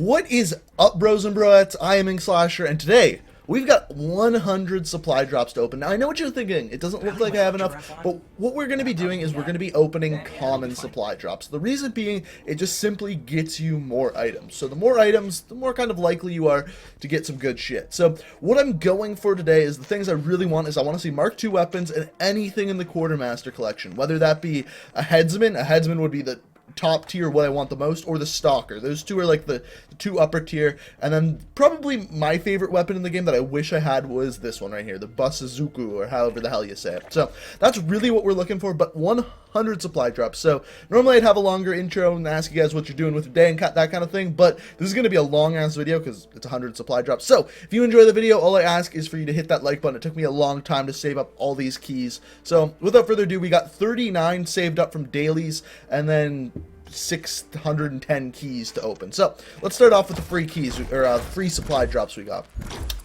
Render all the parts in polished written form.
What is up, bros and broettes? I am Inkslasher, and today we've got 100 supply drops to open. Now, I know what you're thinking. It doesn't look like I have enough, but what we're going to be doing is we're going to be opening common supply drops. The reason being, it just simply gets you more items. So the more items, the more kind of likely you are to get some good shit. So what I'm going for today is the things I really want is I want to see Mark II weapons and anything in the Quartermaster collection. Whether that be a headsman would be the top tier, what I want the most, or the stalker. Those two are like the two upper tier, and then probably my favorite weapon in the game that I wish I had was this one right here, the Basazuku, or however the hell you say it. So that's really what we're looking for, but 100 supply drops. So normally I'd have a longer intro and ask you guys what you're doing with your day and that kind of thing, but this is going to be a long ass video because it's 100 supply drops. So if you enjoy the video, all I ask is for you to hit that like button. It took me a long time to save up all these keys. So without further ado, we got 39 saved up from dailies, and then 610 keys to open. So let's start off with the free keys, or free supply drops we got.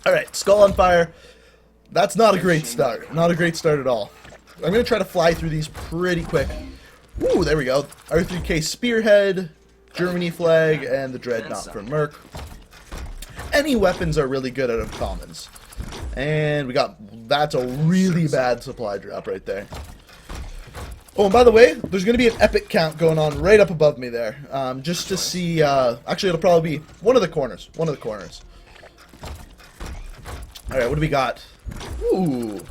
Alright, Skull on Fire. That's not a great start. Not a great start at all. I'm going to try to fly through these pretty quick. Ooh, there we go. R3K Spearhead, Germany Flag, and the Dreadnought from Merc. Any weapons are really good out of commons. And we got, that's a really bad supply drop right there. Oh, and by the way, there's going to be an epic count going on right up above me there. Just to see, actually it'll probably be one of the corners. One of the corners. Alright, what do we got? Ooh.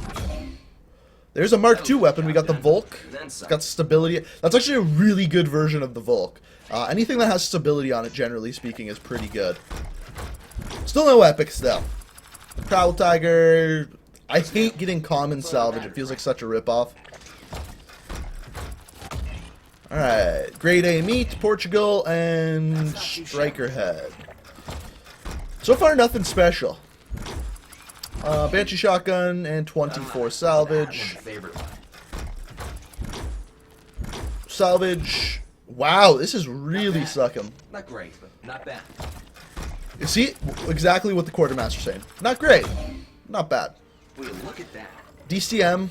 There's a Mark II weapon. We got the Volk. It's got stability. That's actually a really good version of the Volk. Anything that has stability on it, generally speaking, is pretty good. Still no epics, though. Prowl Tiger. I hate getting common salvage. It feels like such a ripoff. Alright, Grade A Meat, Portugal, and Striker Head. So far, nothing special. Banshee Shotgun and 24 Salvage. Salvage. Wow, this is really sucking. Not great, but not bad. You see exactly what the Quartermaster's saying. Not great, not bad. Will you look at that? DCM.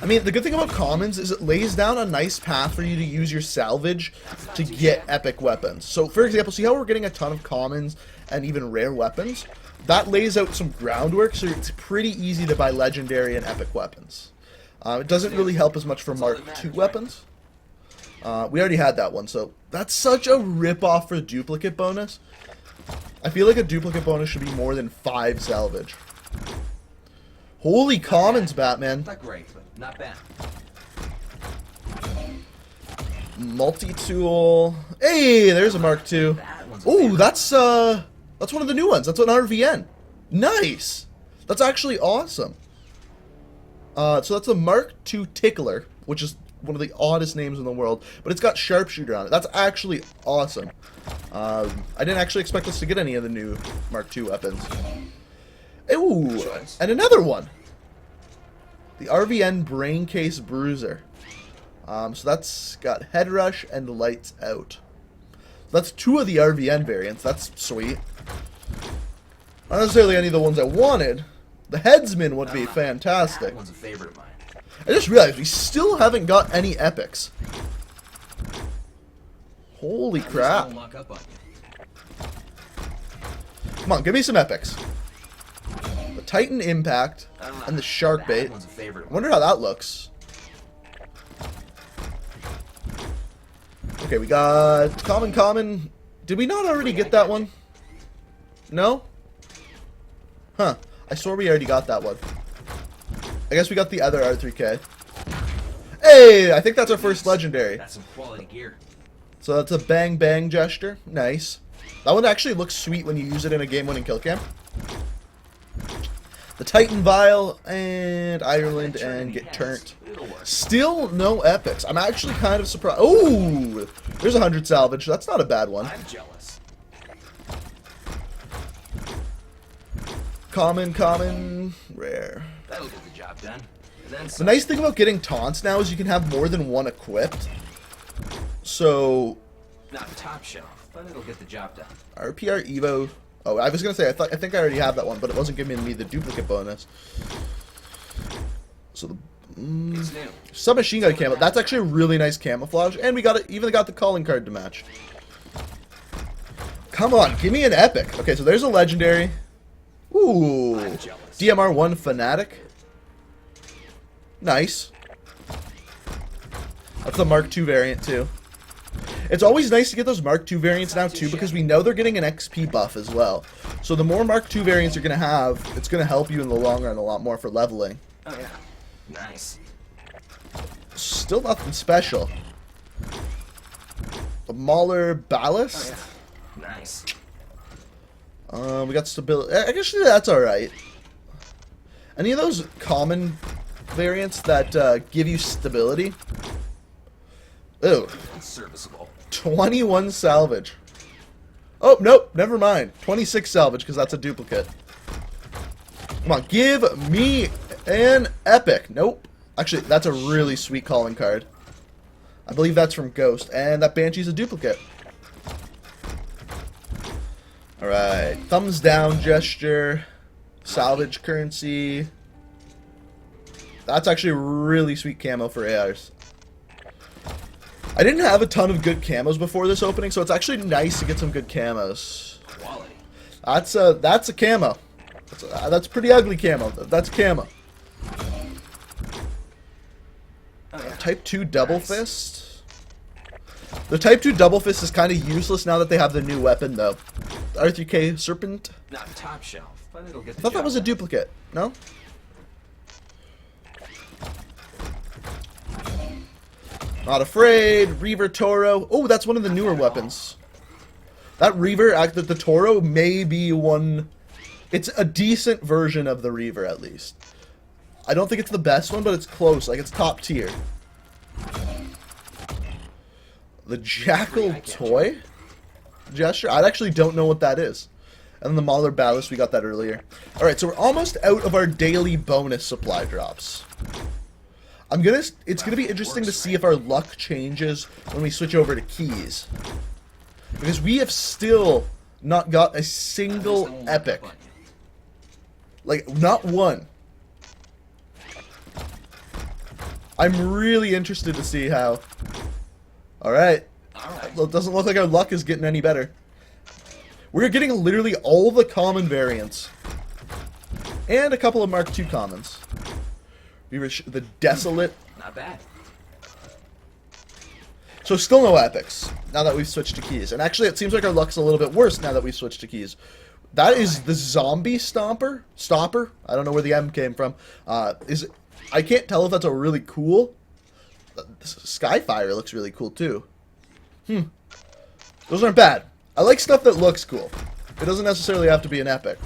I mean, the good thing about commons is it lays down a nice path for you to use your salvage to get epic weapons. So, for example, see how we're getting a ton of commons and even rare weapons? That lays out some groundwork, so it's pretty easy to buy legendary and epic weapons. It doesn't really help as much for Mark II weapons. We already had that one, so that's such a rip-off for duplicate bonus. I feel like a duplicate bonus should be more than 5 salvage. Holy commons, Batman. Not great, but not bad. Multi-tool. Hey, there's a Mark II. Oh, that's one of the new ones. That's an RVN. Nice. That's actually awesome. So that's a Mark II Tickler, which is one of the oddest names in the world, but it's got Sharpshooter on it. That's actually awesome. I didn't actually expect us to get any of the new Mark II weapons. Ooh, and another one. The RVN Brain Case Bruiser. So that's got Head Rush and Lights Out. That's 2 of the RVN variants. That's sweet. Not necessarily any of the ones I wanted. The Headsman would be fantastic. That one's a favorite of mine. I just realized we still haven't got any epics. Holy crap. Come on, give me some epics. The Titan Impact and the Shark Bait. I wonder how that looks. Okay, we got common. Did we not already get that one? No? Huh. I swore we already got that one. I guess we got the other R3K. Hey, I think that's our first legendary. That's some quality gear. So that's a bang bang gesture. Nice. That one actually looks sweet when you use it in a game-winning kill cam. The Titan Vial and Ireland and Get Turned. Still no epics. I'm actually kind of surprised. Oh, there's 100 salvage. That's not a bad one. I'm jealous. Common, rare. That'll get the job done. And then The nice thing about getting taunts now is you can have more than one equipped. So, not top shelf, but it'll get the job done. RPR Evo. Oh, I was gonna say I think I already have that one, but it wasn't giving me the duplicate bonus. So the It's new. submachine gun camo. That's actually a really nice camouflage, and we got it. Even got the calling card to match. Come on, give me an epic. Okay, so there's a legendary. Ooh. I'm jealous. DMR1 Fanatic. Nice. That's the Mark II variant, too. It's always nice to get those Mark II variants now, too, because we know they're getting an XP buff as well. So the more Mark II variants you're going to have, it's going to help you in the long run a lot more for leveling. Oh, yeah. Nice. Still nothing special. The Mauler Ballast. Oh, yeah. Nice. We got stability. Actually, that's alright. Any of those common variants that give you stability? Ooh. It's serviceable. 21 salvage. Oh, nope, never mind. 26 salvage, because that's a duplicate. Come on, give me an epic. Nope. Actually, that's a really sweet calling card. I believe that's from Ghost, and that Banshee's a duplicate. Alright, thumbs down gesture, salvage currency. That's actually a really sweet camo for ARs. I didn't have a ton of good camos before this opening, so it's actually nice to get some good camos. Quality. That's a camo. That's pretty ugly camo. That's camo. Oh, yeah. Type 2 Double Fist. The Type 2 Double Fist is kind of useless now that they have the new weapon, though. The R3K Serpent. Not top shelf, but it'll get the I thought that job was a done. duplicate. No? Not Afraid. Reaver Toro. Oh, that's one of the newer weapons. That Reaver, the Toro, may be one... It's a decent version of the Reaver, at least. I don't think it's the best one, but it's close. Like, it's top tier. The Jackal Toy gesture? I actually don't know what that is. And then the Mauler Ballast, we got that earlier. Alright, so we're almost out of our daily bonus supply drops. It's gonna be interesting to see if our luck changes when we switch over to keys. Because we have still not got a single epic. Like, not one. I'm really interested to see how. Alright. Well, it doesn't look like our luck is getting any better. We're getting literally all the common variants. And a couple of Mark II commons. The Desolate. Not bad. So still no epics, now that we've switched to keys. And actually, it seems like our luck's a little bit worse now that we've switched to keys. That is the Zombie Stomper? I don't know where the M came from. I can't tell if that's a really cool... Skyfire looks really cool, too. Those aren't bad. I like stuff that looks cool. It doesn't necessarily have to be an epic.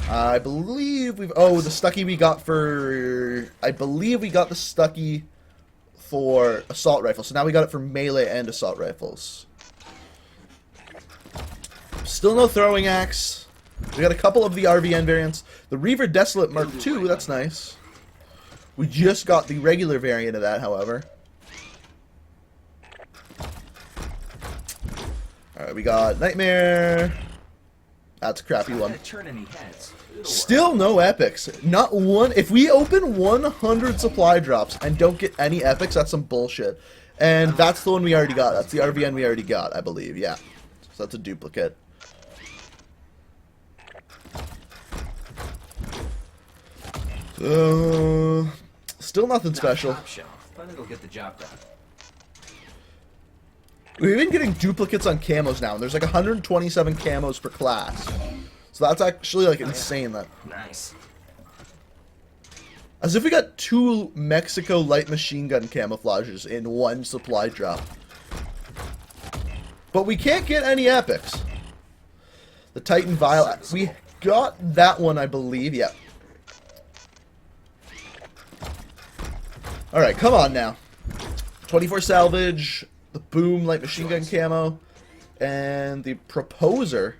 I believe we've... Oh, the Stucky we got for... I believe we got the Stucky for assault rifles. So now we got it for melee and assault rifles. Still no throwing axe. We got a couple of the RVN variants. The Reaver Desolate Mark II, that's nice. We just got the regular variant of that, however. Alright, we got Nightmare. That's a crappy one. Still no epics. Not one. If we open 100 supply drops and don't get any epics, that's some bullshit. And that's the one we already got. That's the RVN we already got, I believe. Yeah. So that's a duplicate. Still nothing special. Top shelf, but it'll get the job done. We've been getting duplicates on camos now, and there's like 127 camos per class. So that's actually like insane. That Nice. as if we got 2 Mexico light machine gun camouflages in one supply drop. But we can't get any epics. The Titan Vial, we got that one, I believe. Yeah. All right, come on now. 24 salvage, the Boom light machine gun camo, and the Proposer.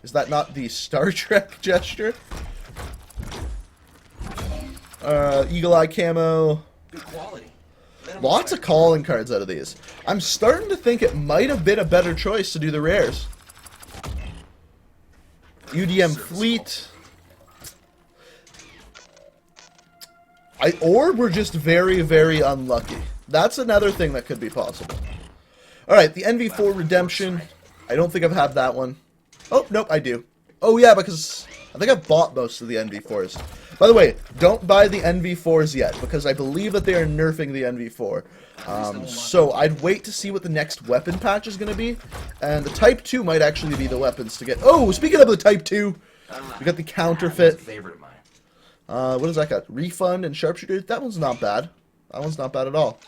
Is that not the Star Trek gesture? Eagle Eye camo. Good quality. Lots of calling cards out of these. I'm starting to think it might have been a better choice to do the rares. UDM Fleet. Or we're just very, very unlucky. That's another thing that could be possible. Alright, the NV4 Redemption. I don't think I've had that one. Oh, nope, I do. Oh, yeah, because I think I've bought most of the NV4s. By the way, don't buy the NV4s yet, because I believe that they are nerfing the NV4. So I'd wait to see what the next weapon patch is going to be. And the Type 2 might actually be the weapons to get... Oh, speaking of the Type 2, we got the counterfeit. Favorite of mine. What does that got? Refund and sharpshooter? That one's not bad. That one's not bad at all.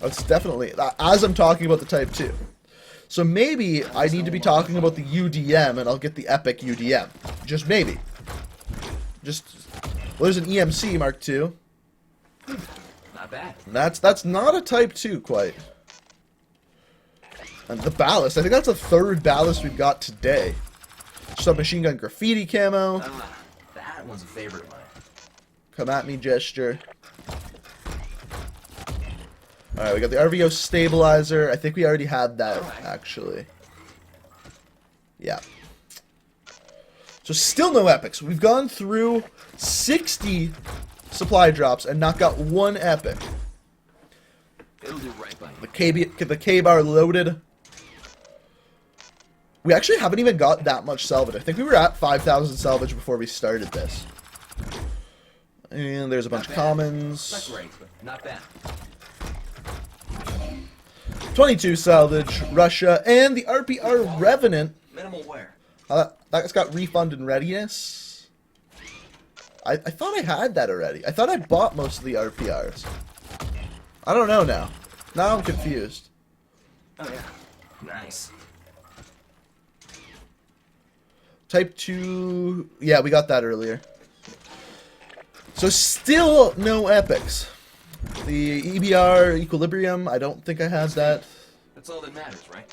That's definitely... As I'm talking about the Type 2. So maybe I need to be talking about the UDM and I'll get the epic UDM. Just maybe. Just... Well, there's an EMC Mark II. Not bad. And that's not a Type 2 quite. And the ballast, I think that's the third ballast we've got today. Submachine gun graffiti camo. That one's a favorite of mine. Come at me gesture. Alright, we got the RVO stabilizer. I think we already had that, actually. Yeah. So still no epics. We've gone through 60 supply drops and not got one epic. It'll do right by The K-bar loaded. We actually haven't even got that much salvage. I think we were at 5,000 salvage before we started this. And there's a bunch of commons. Not great, but not bad. 22 salvage, Russia, and the RPR Revenant. Minimal wear. That's got refund and readiness. I thought I had that already. I thought I bought most of the RPRs. I don't know now. Now I'm confused. Oh yeah. Nice. Type 2... Yeah, we got that earlier. So still no epics. The EBR Equilibrium, I don't think I had that. That's all that matters, right?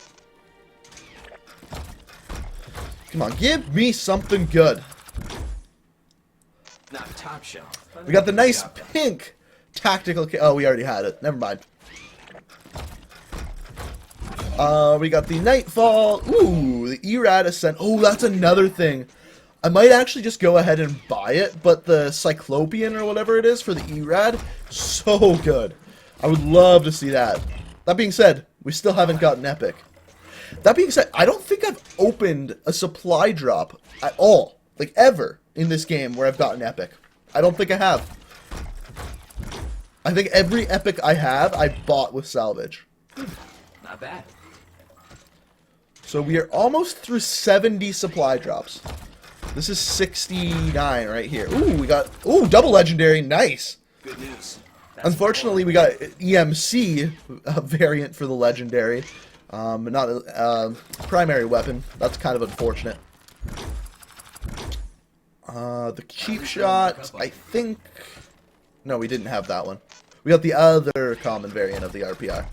Come on, give me something good. Not top shelf. We got the nice pink tactical... Oh, we already had it. Never mind. We got the Nightfall. Ooh, the Erad Ascent. Oh, that's another thing. I might actually just go ahead and buy it, but the Cyclopean or whatever it is for the Erad, so good. I would love to see that. That being said, we still haven't gotten epic. That being said, I don't think I've opened a supply drop at all, like ever, in this game where I've gotten epic. I don't think I have. I think every epic I have, I bought with salvage. Not bad. So we are almost through 70 supply drops. This is 69 right here. Ooh, we got... Ooh, double legendary. Nice. Good news. Unfortunately, we got EMC variant for the legendary. Not a primary weapon. That's kind of unfortunate. The cheap shot, I think... No, we didn't have that one. We got the other common variant of the RPR.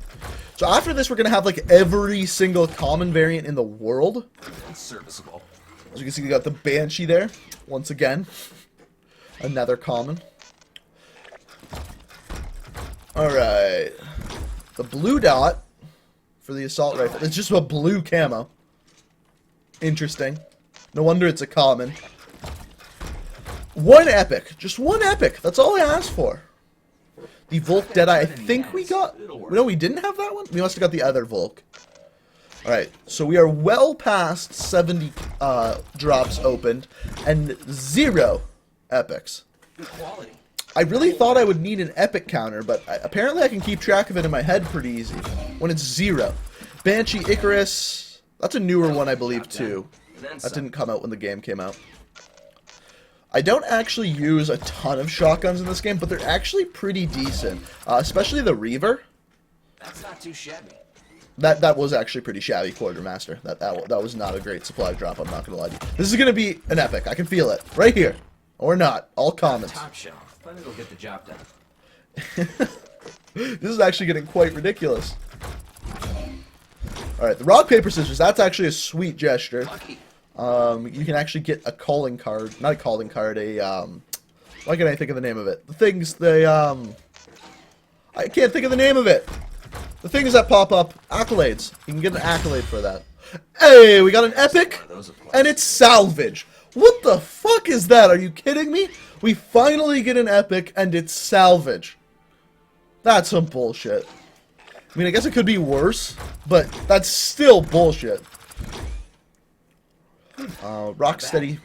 So after this, we're going to have like every single common variant in the world. That's serviceable. As you can see, we got the Banshee there. Once again. Another common. Alright. The blue dot for the assault rifle. It's just a blue camo. Interesting. No wonder it's a common. One epic. Just one epic. That's all I asked for. The Volk Deadeye, I think we got... No, we didn't have that one? We must have got the other Volk. Alright, so we are well past 70 drops opened, and 0 epics. Good quality. I really thought I would need an epic counter, but apparently I can keep track of it in my head pretty easy, when it's 0. Banshee Icarus, that's a newer one I believe too. That didn't come out when the game came out. I don't actually use a ton of shotguns in this game, but they're actually pretty decent. Especially the Reaver. That's not too shabby. That was actually pretty shabby, Quartermaster. That was not a great supply drop, I'm not going to lie to you. This is going to be an epic. I can feel it. Right here. Or not. All commons. Top shelf, but it'll get the job done. This is actually getting quite ridiculous. Alright, the rock, paper, scissors. That's actually a sweet gesture. Lucky. You can actually get a calling card. Not a calling card, why can't I think of the name of it? The things, I can't think of the name of it. The things that pop up. Accolades. You can get an accolade for that. Hey, we got an epic, and it's salvage. What the fuck is that? Are you kidding me? We finally get an epic, and it's salvage. That's some bullshit. I mean, I guess it could be worse, but that's still bullshit. Rocksteady.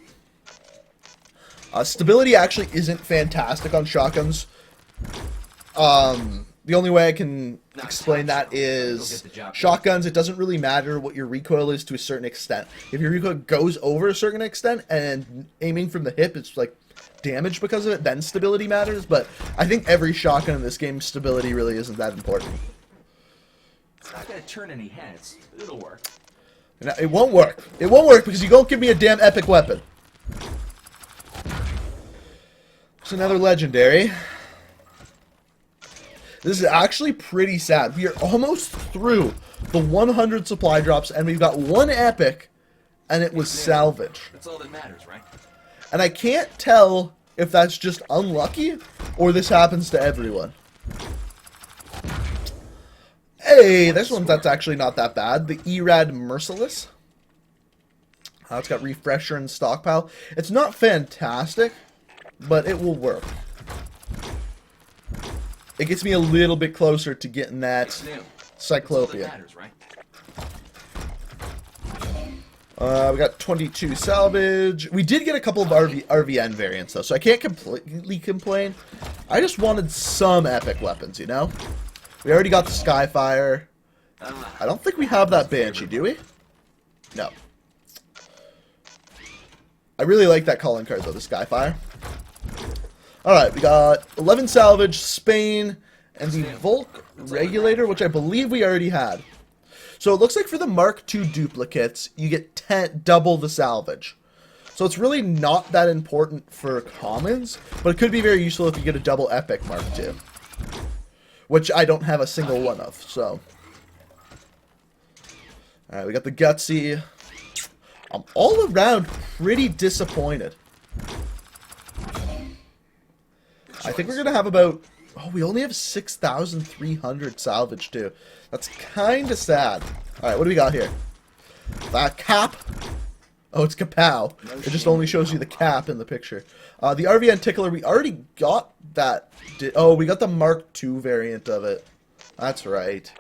Stability actually isn't fantastic on shotguns. The only way I can explain that is shotguns, it doesn't really matter what your recoil is to a certain extent. If your recoil goes over a certain extent and aiming from the hip is like damaged because of it, then stability matters. But I think every shotgun in this game, stability really isn't that important. It's not gonna turn any heads. It'll work. And it won't work. It won't work because you don't give me a damn epic weapon. It's another legendary. This is actually pretty sad. We are almost through the 100 supply drops, and we've got one epic, and it was salvage. That's all that matters, right? And I can't tell if that's just unlucky, or this happens to everyone. Hey, that's actually not that bad. The Erad Merciless. It's got Refresher and Stockpile. It's not fantastic, but it will work. It gets me a little bit closer to getting that Cyclopia. We got 22 salvage. We did get a couple of RVN variants, though, so I can't completely complain. I just wanted some epic weapons, you know? We already got the Skyfire. I don't think we have that Banshee, do we? No. I really like that calling card, though, the Skyfire. Alright, we got 11 salvage, Spain, and the Volk Regulator, which I believe we already had. So it looks like for the Mark II duplicates, you get double the salvage. So it's really not that important for commons, but it could be very useful if you get a double epic Mark II. Which I don't have a single one of, so. Alright, we got the Gutsy. I'm all around pretty disappointed. I think we're going to have about... Oh, we only have 6,300 salvage, too. That's kind of sad. Alright, what do we got here? That cap. Oh, it's Kapow. It just only shows you the cap in the picture. The RVN Tickler, we already got that. Oh, we got the Mark II variant of it. That's right.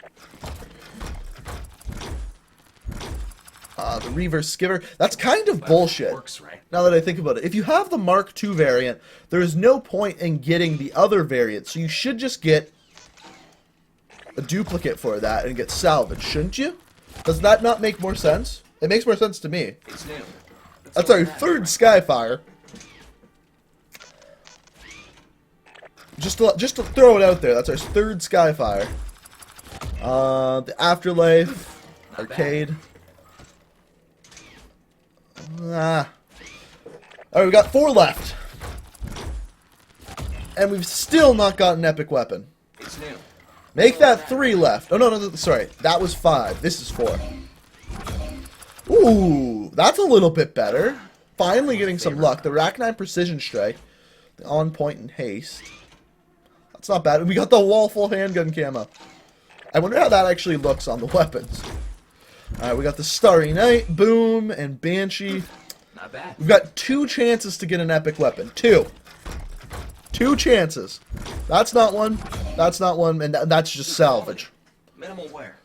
The Reverse Skiver. That's kind of bullshit. Now that I think about it. If you have the Mark II variant, there is no point in getting the other variant. So you should just get a duplicate for that and get salvage, shouldn't you? Does that not make more sense? It makes more sense to me. That's our third Skyfire. Just to throw it out there, that's our third Skyfire. The Afterlife Arcade. Alright, we got 4 left. And we've still not got an epic weapon. Make that 3 left. Oh, no, sorry. That was 5. This is 4. Ooh, that's a little bit better. Finally getting some luck. The Rack 9 Precision Strike. The On Point and Haste. That's not bad. We got the Wallful Handgun camo. I wonder how that actually looks on the weapons. Alright, we got the Starry Night, Boom, and Banshee. Not bad. We've got 2 chances to get an epic weapon. 2 chances. That's not one. That's not one. And that's just salvage. Minimal wear.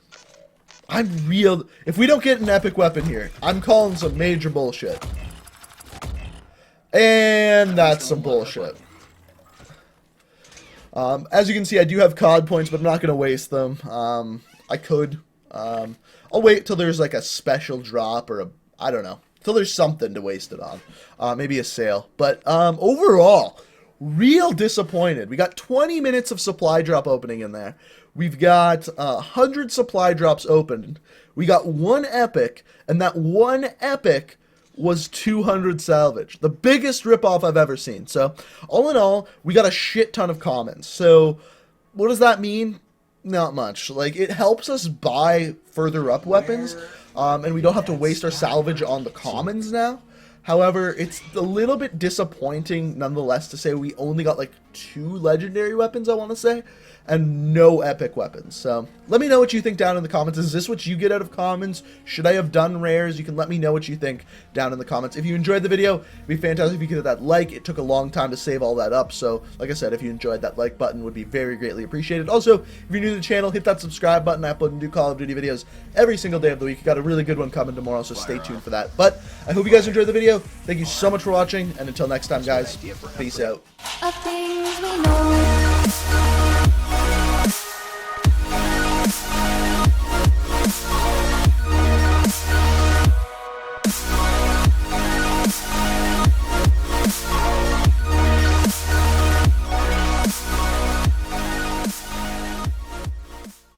If we don't get an epic weapon here, I'm calling some major bullshit. And that's some bullshit. As you can see, I do have COD points, but I'm not going to waste them. I could. I'll wait till there's like a special drop or I don't know. Till there's something to waste it on. Maybe a sale. But overall, real disappointed. We got 20 minutes of supply drop opening in there. We've got 100 supply drops opened. We got 1 epic, and that 1 epic was 200 salvage. The biggest ripoff I've ever seen. So, all in all, we got a shit ton of commons. So, what does that mean? Not much. Like, it helps us buy further up weapons, and we don't have to waste our salvage on the commons now. However, it's a little bit disappointing, nonetheless, to say we only got, like, 2 legendary weapons, I want to say, and no epic weapons. So let me know what you think down in the comments. Is this what you get out of commons? Should I have done rares? You can let me know what you think down in the comments. If you enjoyed the video, it'd be fantastic if you could hit that like. It took a long time to save all that up, so like I said, if you enjoyed, that like button would be very greatly appreciated. Also, if you're new to the channel, hit that subscribe button. I upload new Call of Duty videos every single day of the week. Got a really good one coming tomorrow, so stay tuned for that. But I hope you guys enjoyed the video. Thank you so much for watching, and until next time, guys, peace out. Of things we know.